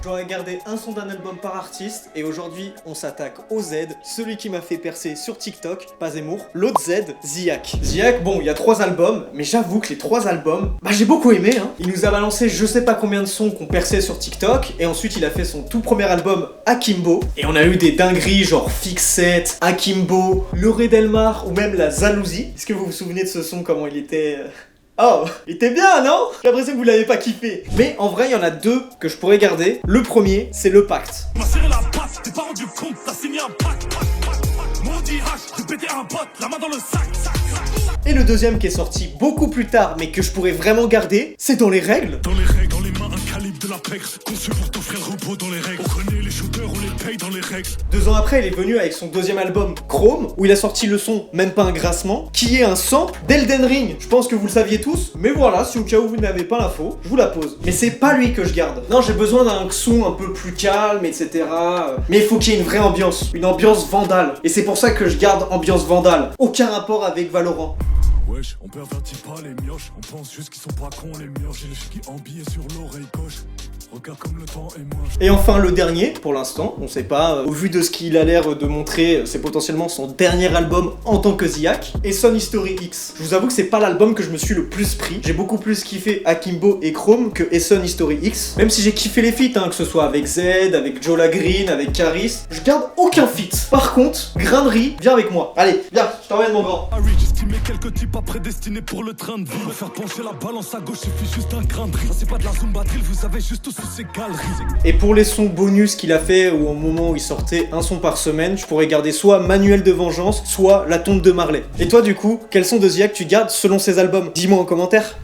Je dois regarder un son d'un album par artiste et aujourd'hui on s'attaque au Z, celui qui m'a fait percer sur TikTok, pas Zemmour, l'autre Z, Ziak. Ziak, bon, il y a 3 albums, mais j'avoue que les 3 albums, j'ai beaucoup aimé, hein. Il nous a balancé je sais pas combien de sons qu'on perçait sur TikTok et ensuite il a fait son tout premier album Akimbo et on a eu des dingueries genre Fixette, Akimbo, Loré Delmar ou même la Zalousie. Est-ce que vous vous souvenez de ce son, comment il était Oh, il était bien, non? J'ai l'impression que vous l'avez pas kiffé. Mais en vrai, il y en a 2 que je pourrais garder. Le premier, c'est Le Pacte. M'a serré la patte, t'es pas rendu compte, t'as signé un pacte. Maudit hache, j'ai pété un pote, la main dans le sac. Et le deuxième qui est sorti beaucoup plus tard, mais que je pourrais vraiment garder, c'est Dans les règles. Dans les règles, dans les mains, un calibre de la pègre. Conçu pour t'offrir le repos dans les règles. On connaît les shooters, on les paye dans les règles. 2 ans après, il est venu avec son deuxième album, Chrome, où il a sorti le son Même pas un grassement, qui est un sample d'Elden Ring. Je pense que vous le saviez tous, mais voilà, si au cas où vous n'avez pas l'info, je vous la pose. Mais c'est pas lui que je garde. Non, j'ai besoin d'un son un peu plus calme, etc. Mais il faut qu'il y ait une vraie ambiance, une ambiance vandale. Et c'est pour ça que je garde ambiance vandale. Aucun rapport avec Valorant. Wesh, on pervertit pas les mioches, on pense juste qu'ils sont pas cons les mioches. J'ai les cheveux qui embillés sur l'oreille gauche. Regarde comme le temps est moche. Et enfin le dernier, pour l'instant, on sait pas, au vu de ce qu'il a l'air de montrer, c'est potentiellement son dernier album en tant que Ziak, et Son History X. Je vous avoue que c'est pas l'album que je me suis le plus pris, j'ai beaucoup plus kiffé Akimbo et Chrome que Son History X, même si j'ai kiffé les feats, que ce soit avec Z, avec Jola Green, avec Caris, je garde aucun feat. Par contre, Grainerie, viens avec moi. Allez, viens, je t'emmène mon grand. Ah oui, j'estimais quelques types pas prédestinés pour le train de vie. Me faire pencher la balance à gauche, suffit juste d'un grain de riz. Ça c'est pas de la zumba drill, vous avez juste tous ces galeries. Et pour les sons bonus qu'il a fait, ou au moment où il sortait un son par semaine, je pourrais garder soit Manuel de Vengeance, soit La Tombe de Marley. Et toi du coup, quels sons de Ziak tu gardes selon ses albums? Dis-moi en commentaire.